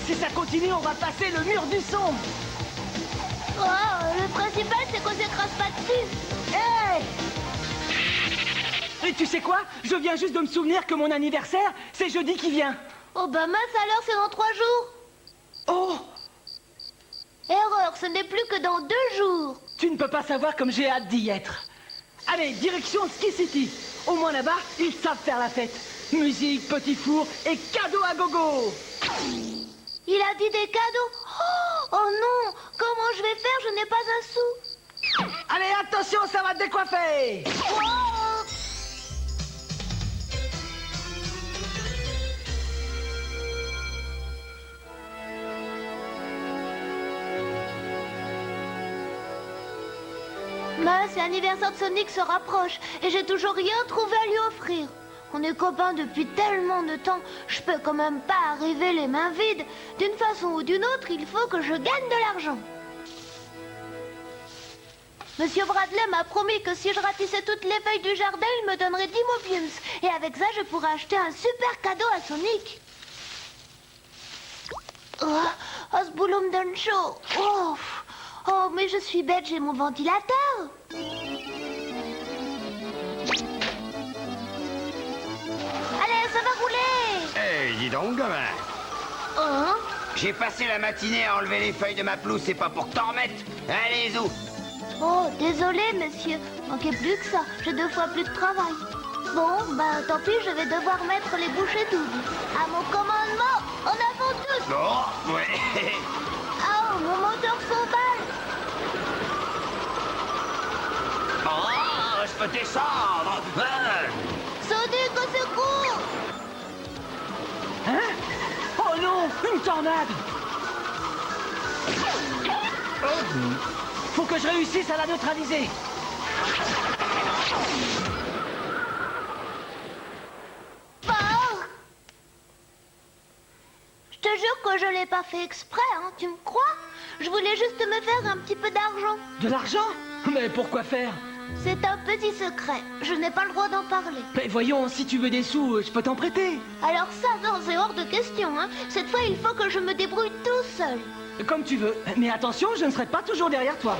Si ça continue, on va passer le mur du son. Oh, le principal, c'est qu'on s'écrase pas dessus. Hey! Et tu sais quoi? Je viens juste de me souvenir que mon anniversaire, c'est jeudi qui vient. Oh bah mince alors, c'est dans 3 jours. Oh! Erreur, ce n'est plus que dans 2 jours. Tu ne peux pas savoir comme j'ai hâte d'y être. Allez, direction Ski City. Au moins là-bas, ils savent faire la fête. Musique, petit four et cadeaux à gogo. Il a dit des cadeaux. Oh non, comment je vais faire? Je n'ai pas un sou. Allez, attention, ça va te décoiffer. Oh. Mince, l'anniversaire de Sonic se rapproche et j'ai toujours rien trouvé à lui offrir. On est copains depuis tellement de temps, je peux quand même pas arriver les mains vides. D'une façon ou d'une autre, il faut que je gagne de l'argent. Monsieur Bradley m'a promis que si je ratissais toutes les feuilles du jardin, il me donnerait 10 mobiums. Et avec ça, je pourrais acheter un super cadeau à Sonic. Oh, ce boulot me donne chaud. Oh, mais je suis bête, j'ai mon ventilateur. Allez, ça va rouler. Hey, dis donc, gamin. Hein? J'ai passé la matinée à enlever les feuilles de ma pelouse, c'est pas pour t'en remettre. Allez, où? Oh, désolé, monsieur. Manquez plus que ça, j'ai 2 fois plus de travail. Bon, bah tant pis, je vais devoir mettre les bouchées doubles. À mon commandement, en avant tous. Oh, ouais. Oh, mon moteur s'emballe. Oh, je peux descendre. Ah. Sonic, au secours. Hein? Oh non, une tornade. Faut que je réussisse à la neutraliser. Je te jure que je l'ai pas fait exprès, hein, tu me crois? Je voulais juste me faire un petit peu d'argent. De l'argent? Mais pourquoi faire? C'est un petit secret, je n'ai pas le droit d'en parler. Mais voyons, si tu veux des sous, je peux t'en prêter. Alors ça, non, c'est hors de question, hein. Cette fois, il faut que je me débrouille tout seul. Comme tu veux. Mais attention, je ne serai pas toujours derrière toi.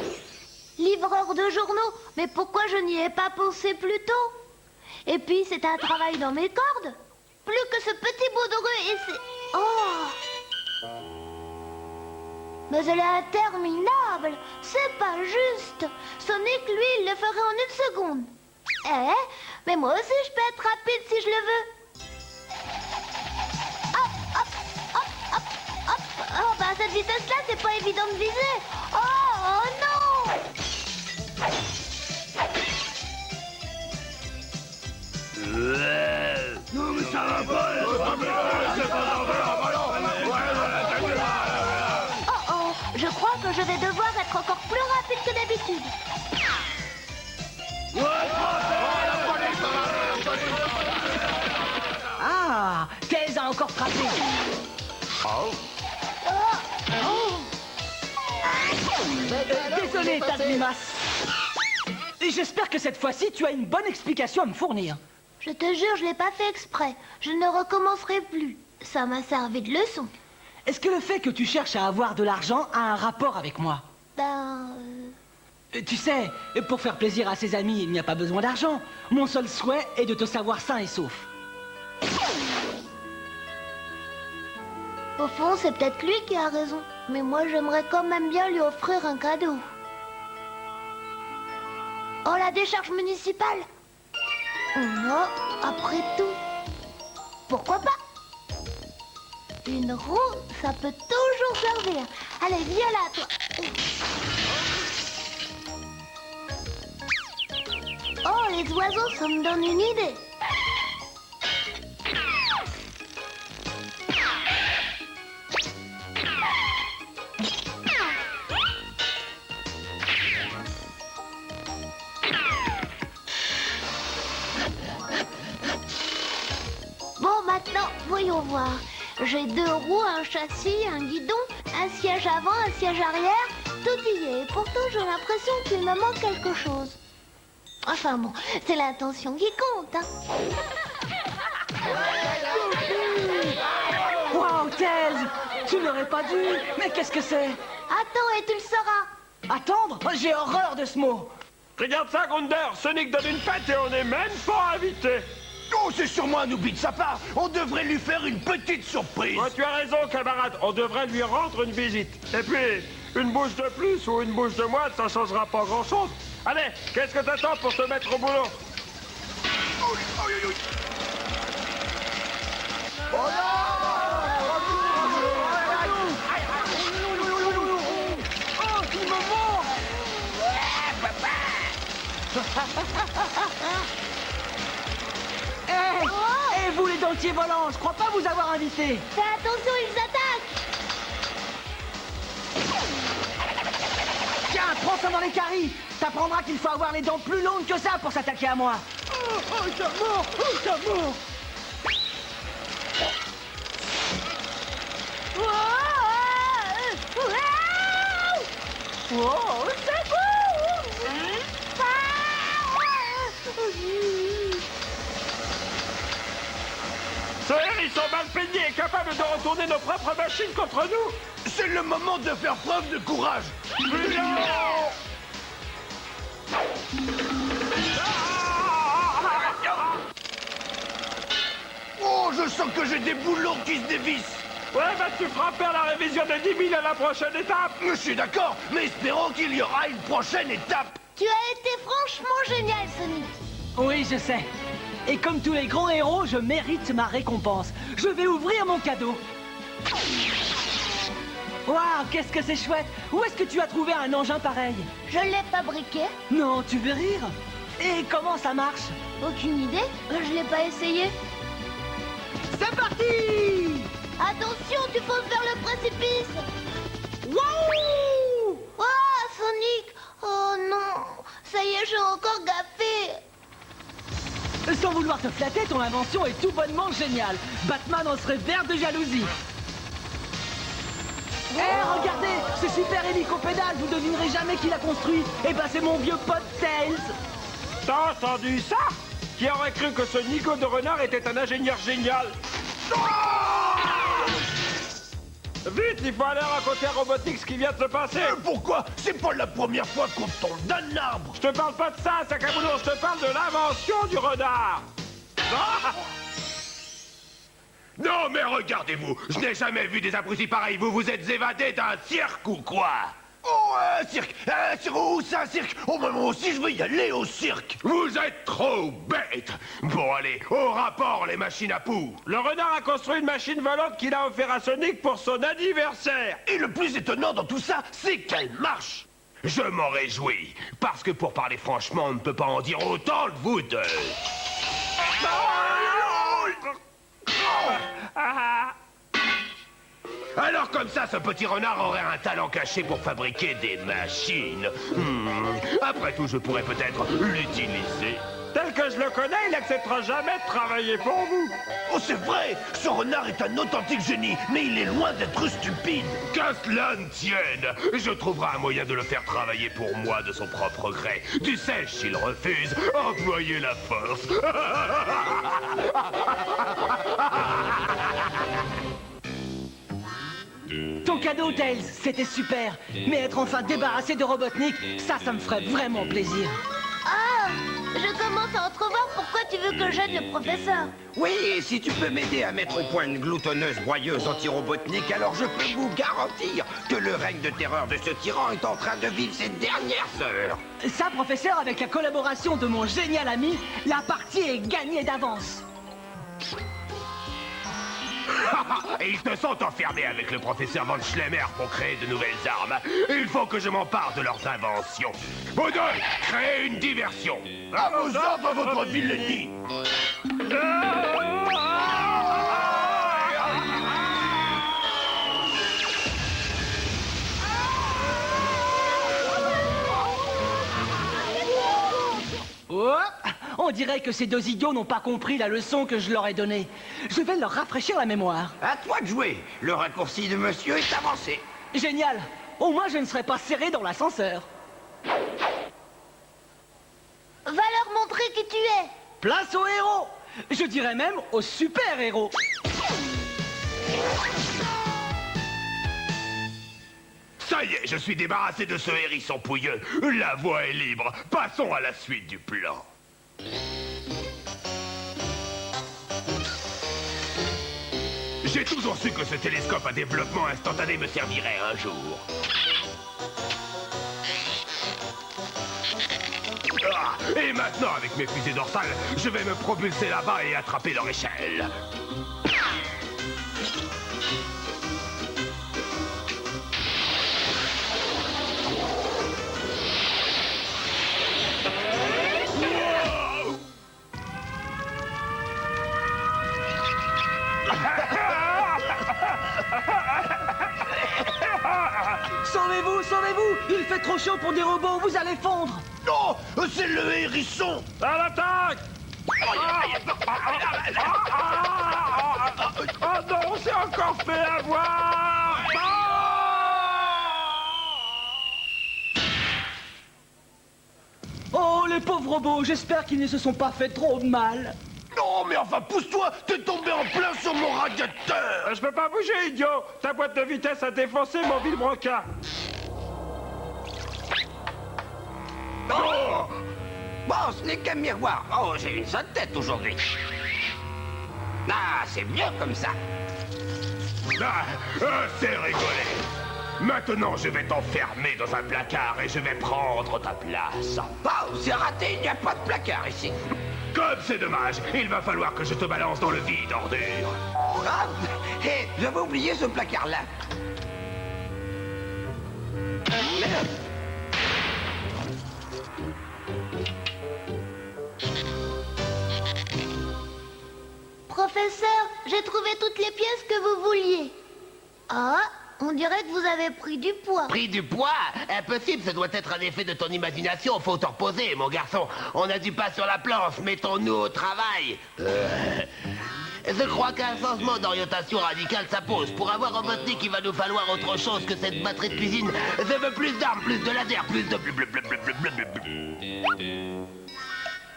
Livreur de journaux, mais pourquoi je n'y ai pas pensé plus tôt? Et puis, c'est un travail dans mes cordes. Plus que ce petit bout de rue et c'est... Oh! Mais elle est interminable. C'est pas juste. Sonic, lui, il le ferait en 1 seconde. Mais moi aussi, je peux être rapide si je le veux. Hop, hop, hop, hop, hop. Oh, bah, à cette vitesse-là, c'est pas évident de viser. Oh non! Non, mais ça va pas. Oh, je crois que je vais devoir être encore plus rapide que d'habitude. Ah, Tails a encore frappé. Désolé, tas de limaces. Et j'espère que cette fois-ci, tu as une bonne explication à me fournir. Je te jure, je l'ai pas fait exprès. Je ne recommencerai plus. Ça m'a servi de leçon. Est-ce que le fait que tu cherches à avoir de l'argent a un rapport avec moi? Tu sais, pour faire plaisir à ses amis, il n'y a pas besoin d'argent. Mon seul souhait est de te savoir sain et sauf. Au fond, c'est peut-être lui qui a raison. Mais moi, j'aimerais quand même bien lui offrir un cadeau. Oh, la décharge municipale! Oh, après tout, pourquoi pas? Une roue, ça peut toujours servir. Allez, viens là, toi. Oh, les oiseaux, ça me donne une idée. Bon, maintenant, voyons voir. J'ai 2 roues, un châssis, un guidon, un siège avant, un siège arrière. Tout y est. Pourtant, j'ai l'impression qu'il me manque quelque chose. Enfin bon, c'est l'intention qui compte, hein. Wow, Tails! Tu n'aurais pas dû. Mais qu'est-ce que c'est? Attends et tu le sauras. Attendre? J'ai horreur de ce mot. Regarde ça, Grounder. Sonic donne une fête et on n'est même pas invité. Oh, c'est sûrement un oubli de sa part. On devrait lui faire une petite surprise. Oh, tu as raison, camarade. On devrait lui rendre une visite. Et puis, une bouche de plus ou une bouche de moins, ça changera pas grand-chose. Allez, qu'est-ce que t'attends pour te mettre au boulot? Oh, il me mord! Eh, vous les dentiers volants, je crois pas vous avoir invité. Fais attention, ils attaquent. Tiens, prends ça dans les caries. T'apprendras qu'il faut avoir les dents plus longues que ça pour s'attaquer à moi. Oh, ça mord, oh, ça mord. Oh, c'est beau. Ils sont mal peignés et capables de retourner nos propres machines contre nous. C'est le moment de faire preuve de courage. Oh, je sens que j'ai des boulons qui se dévissent. Ouais, bah tu feras faire la révision de 10 000 à la prochaine étape. Je suis d'accord, mais espérons qu'il y aura une prochaine étape. Tu as été franchement génial, Sonic. Oui, je sais. Et comme tous les grands héros, je mérite ma récompense. Je vais ouvrir mon cadeau. Waouh, qu'est-ce que c'est chouette. Où est-ce que tu as trouvé un engin pareil? Je l'ai fabriqué. Non, tu veux rire? Et comment ça marche? Aucune idée. Je l'ai pas essayé. C'est parti! Attention, tu fonces vers le précipice. Wouh! Oh, Sonic. Oh non. Ça y est, j'ai encore gaffé. Sans vouloir te flatter, ton invention est tout bonnement géniale. Batman en serait vert de jalousie. Eh, regardez, ce super hélicopédale, vous devinerez jamais qui l'a construit. Eh ben, c'est mon vieux pote Tails. T'as entendu ça? Qui aurait cru que ce Nico de renard était un ingénieur génial? Vite, il faut aller raconter à Robotnik ce qui vient de se passer. Pourquoi? C'est pas la première fois qu'on tombe d'un arbre. Je te parle pas de ça, sac à boulot, je te parle de l'invention du renard. Non, mais regardez-vous, je n'ai jamais vu des abrutis pareils. Vous vous êtes évadés d'un cirque ou quoi? Oh, un cirque. Oh, c'est un cirque. Oh, mais moi aussi, je veux y aller au cirque. Vous êtes trop bêtes. Bon, allez, au rapport, les machines à poux. Le renard a construit une machine volante qu'il a offert à Sonic pour son anniversaire. Et le plus étonnant dans tout ça, c'est qu'elle marche. Je m'en réjouis, parce que pour parler franchement, on ne peut pas en dire autant de vous deux. Alors comme ça, ce petit renard aurait un talent caché pour fabriquer des machines. Après tout, je pourrais peut-être l'utiliser. Tel que je le connais, il n'acceptera jamais de travailler pour vous. Oh, c'est vrai! Ce renard est un authentique génie, mais il est loin d'être stupide. Qu'à cela ne tienne, je trouverai un moyen de le faire travailler pour moi de son propre gré. Tu sais, s'il refuse, employez la force. Ton cadeau, Tails, c'était super. Mais être enfin débarrassé de Robotnik, ça me ferait vraiment plaisir. Ah, je commence à entrevoir pourquoi tu veux que j'aide le professeur. Oui, et si tu peux m'aider à mettre au point une gloutonneuse broyeuse anti-robotnik, alors je peux vous garantir que le règne de terreur de ce tyran est en train de vivre ses dernières heures. Ça, professeur, avec la collaboration de mon génial ami, la partie est gagnée d'avance. Et ils se sont enfermés avec le professeur Von Schlemmer pour créer de nouvelles armes. Il faut que je m'empare de leurs inventions. Vous deux, créez une diversion. À vos ordres, votre vilainie. Oh, on dirait que ces deux idiots n'ont pas compris la leçon que je leur ai donnée. Je vais leur rafraîchir la mémoire. À toi de jouer. Le raccourci de monsieur est avancé. Génial. Au moins, je ne serai pas serré dans l'ascenseur. Va leur montrer qui tu es. Place aux héros. Je dirais même aux super-héros. Ça y est, je suis débarrassé de ce hérisson pouilleux. La voie est libre. Passons à la suite du plan. J'ai toujours su que ce télescope à développement instantané me servirait un jour. Ah, et maintenant, avec mes fusées dorsales, je vais me propulser là-bas et attraper leur échelle. Sauvez-vous, sauvez-vous! Il fait trop chaud pour des robots, vous allez fondre! Non, c'est le hérisson. À l'attaque! Oh non, on s'est encore fait avoir! Oh, les pauvres robots, j'espère qu'ils ne se sont pas fait trop de mal. Non, mais enfin, pousse-toi. T'es tombé en plein sur mon radiateur. Je peux pas bouger, idiot! Ta boîte de vitesse a défoncé mon vilebrequin! Oh! Bon, ce n'est qu'un miroir. Oh, j'ai une sale tête aujourd'hui. Ah, c'est mieux comme ça. C'est rigolé. Maintenant, je vais t'enfermer dans un placard et je vais prendre ta place. Oh, c'est raté, il n'y a pas de placard ici. Comme c'est dommage, il va falloir que je te balance dans le vide, ordure. Ah, hé, j'avais oublié ce placard-là. Merde. Professeur, j'ai trouvé toutes les pièces que vous vouliez. Ah, on dirait que vous avez pris du poids. Pris du poids? Impossible, ce doit être un effet de ton imagination. Faut te reposer, mon garçon. On a du pas sur la planche, mettons-nous au travail. Je crois qu'un changement d'orientation radical s'impose. Pour avoir Robotnik, il va nous falloir autre chose que cette batterie de cuisine. Je veux plus d'armes, plus de laser, plus de...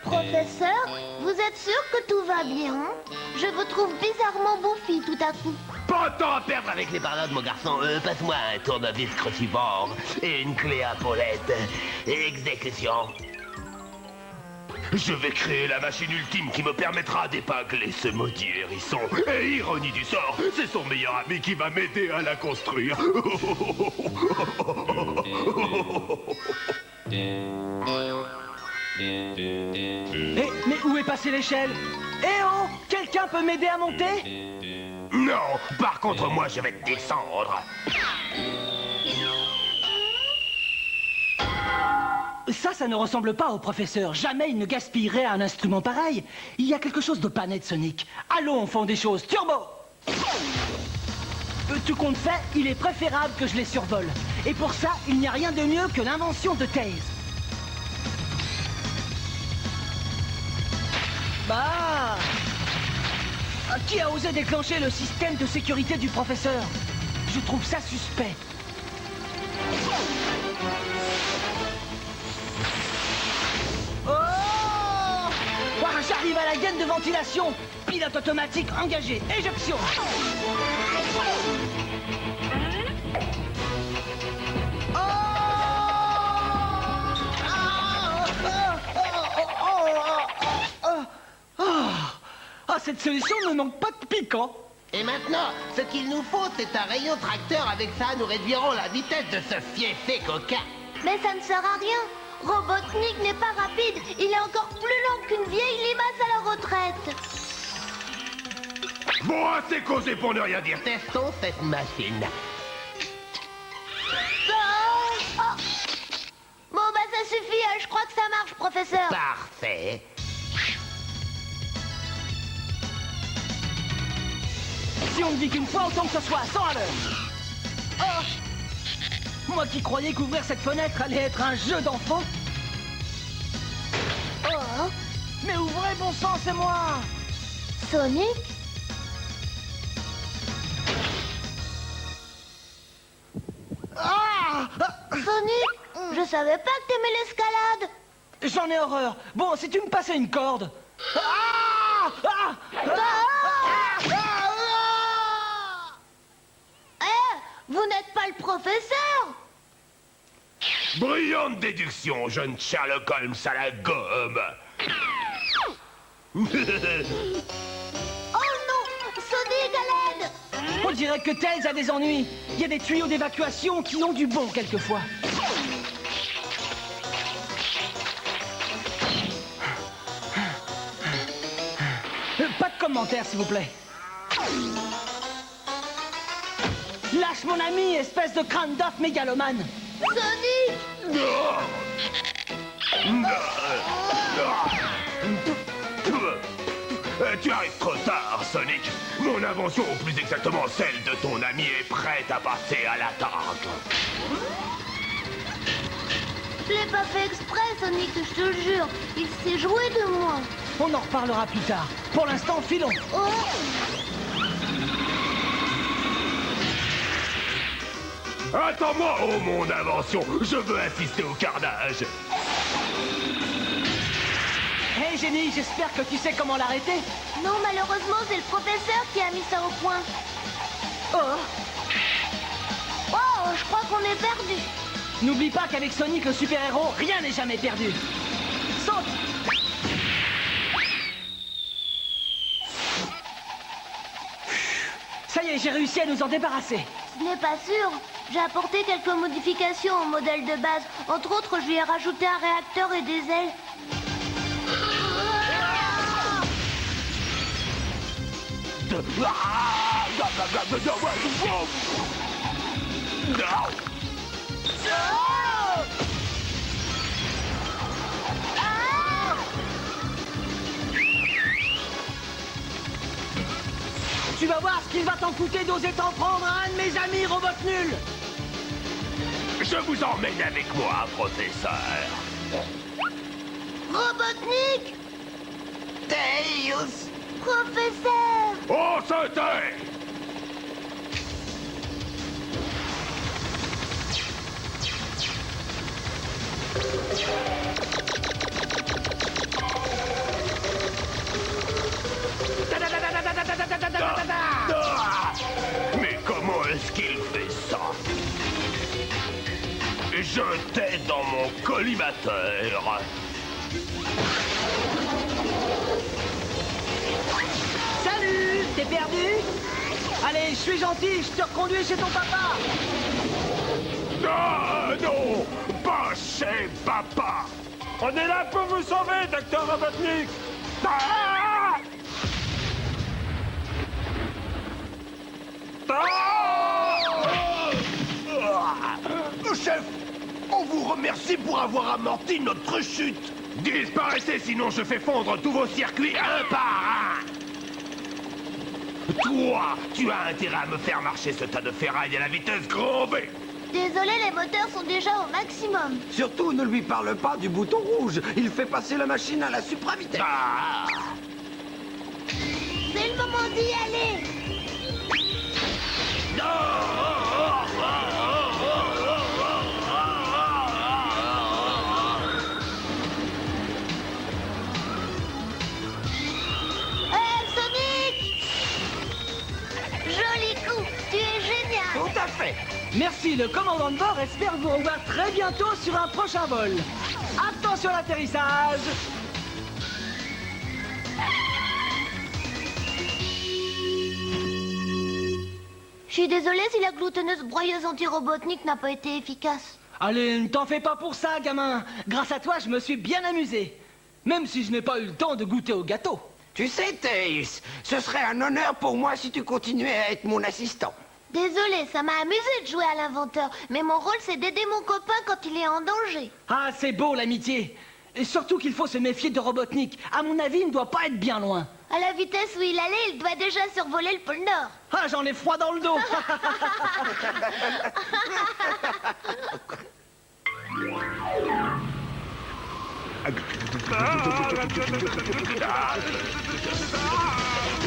Professeur, vous êtes sûr que tout va bien? Je vous trouve bizarrement bouffi tout à coup. Pas de temps à perdre avec les pardons, mon garçon. Passe-moi un tournevis crucifort et une clé à paulette. Exécution. Je vais créer la machine ultime qui me permettra d'épingler ce maudit hérisson. Et ironie du sort, c'est son meilleur ami qui va m'aider à la construire. Mais où est passée l'échelle? Eh oh! Quelqu'un peut m'aider à monter? Non, par contre, moi, je vais te descendre. Ça ne ressemble pas au professeur. Jamais il ne gaspillerait un instrument pareil. Il y a quelque chose de pas net, Sonic. Allons, font des choses. Turbo! Tout compte fait, il est préférable que je les survole. Et pour ça, il n'y a rien de mieux que l'invention de Tails. Bah! Qui a osé déclencher le système de sécurité du professeur? Je trouve ça suspect. Oh! Ouah, j'arrive à la gaine de ventilation. Pilote automatique engagé. Éjection. Ah, cette solution ne manque pas de piquant. Et maintenant, ce qu'il nous faut, c'est un rayon tracteur. Avec ça, nous réduirons la vitesse de ce fiefé coquin. Mais ça ne sert à rien. Robotnik n'est pas rapide. Il est encore plus lent qu'une vieille limace à la retraite. Bon, assez causé pour ne rien dire. Testons cette machine. Oh. Bon, bah ça suffit. Je crois que ça marche, professeur. Parfait. Si on ne dit qu'une fois, autant que ce soit à 100 à l'heure. Oh! Moi qui croyais qu'ouvrir cette fenêtre allait être un jeu d'enfant. Oh. Mais ouvrez, bon sang, c'est moi! Sonic? Ah! Sonic, je savais pas que t'aimais l'escalade. J'en ai horreur. Bon, si tu me passais une corde. Ah! Ah! Eh, vous n'êtes pas le professeur. Brillante déduction, jeune Sherlock Holmes à la gomme. Oh non, Sonic à l'aide! On dirait que Tails a des ennuis. Il y a des tuyaux d'évacuation qui ont du bon quelquefois. Pas de commentaires, s'il vous plaît. Lâche mon ami, espèce de crâne d'œuf mégalomane. Sonic! Tu arrives trop tard, Sonic. Mon invention, ou plus exactement celle de ton ami, est prête à passer à la traque. Je l'ai pas fait exprès, Sonic, je te jure. Il s'est joué de moi. On en reparlera plus tard. Pour l'instant, filons. Oh! Attends-moi, oh mon invention. Je veux assister au carnage. Hey Jenny, j'espère que tu sais comment l'arrêter. Non, malheureusement, c'est le professeur qui a mis ça au point. Oh, Oh, je crois qu'on est perdu. n'oublie pas qu'avec Sonic le super-héros, rien n'est jamais perdu. Saute! Ça y est, j'ai réussi à nous en débarrasser. Ce n'est pas sûr. J'ai apporté quelques modifications au modèle de base. Entre autres, je lui ai rajouté un réacteur et des ailes. Tu vas voir ce qu'il va t'en coûter d'oser t'en prendre à un de mes amis robots nuls. Je vous emmène avec moi, professeur. Robotnik! Tails! Professeur! Oh, santé! Ah! Mais comment est-ce qu'il fait ça? Je t'ai dans mon collimateur. Salut, t'es perdu? Allez, je suis gentil, je te reconduis chez ton papa. Ah non! Pas chez papa! On est là pour vous sauver, docteur Robotnik. Ah! Chef, on vous remercie pour avoir amorti notre chute. Disparaissez, sinon je fais fondre tous vos circuits un par un. Toi, tu as intérêt à me faire marcher ce tas de ferraille à la vitesse grand V. Désolé, les moteurs sont déjà au maximum. Surtout, ne lui parle pas du bouton rouge. Il fait passer la machine à la supravitesse. Ah! C'est le moment d'y aller. Sonic! Joli coup, tu es génial. Tout à fait. Merci, le commandant de bord espère vous revoir très bientôt sur un prochain vol. Attention à l'atterrissage. Je suis désolée si la gloutonneuse broyeuse anti-robotnik n'a pas été efficace. Allez, ne t'en fais pas pour ça, gamin. Grâce à toi, je me suis bien amusé. Même si je n'ai pas eu le temps de goûter au gâteau. Tu sais, Tails, ce serait un honneur pour moi si tu continuais à être mon assistant. Désolée, ça m'a amusé de jouer à l'inventeur, mais mon rôle c'est d'aider mon copain quand il est en danger. Ah, c'est beau l'amitié. Et surtout qu'il faut se méfier de Robotnik. À mon avis, il ne doit pas être bien loin. À la vitesse où il allait, il doit déjà survoler le pôle Nord. Ah, j'en ai froid dans le dos.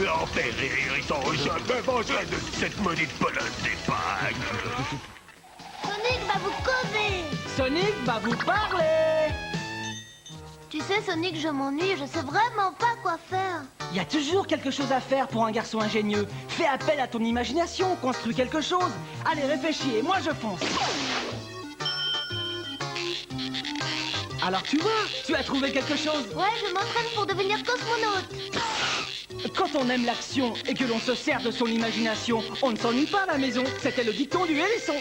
L'enfer est irritant, je me vengerai de cette maudite polosse d'épingle. Sonic va vous causer. Sonic va vous parler. Tu sais, Sonic, je m'ennuie, je sais vraiment pas quoi faire. Il y a toujours quelque chose à faire pour un garçon ingénieux. Fais appel à ton imagination, construis quelque chose. Allez, réfléchis et moi je fonce. Alors tu vois, tu as trouvé quelque chose. Ouais, je m'entraîne pour devenir cosmonaute. Quand on aime l'action et que l'on se sert de son imagination, on ne s'ennuie pas à la maison. C'était le dicton du hérisson.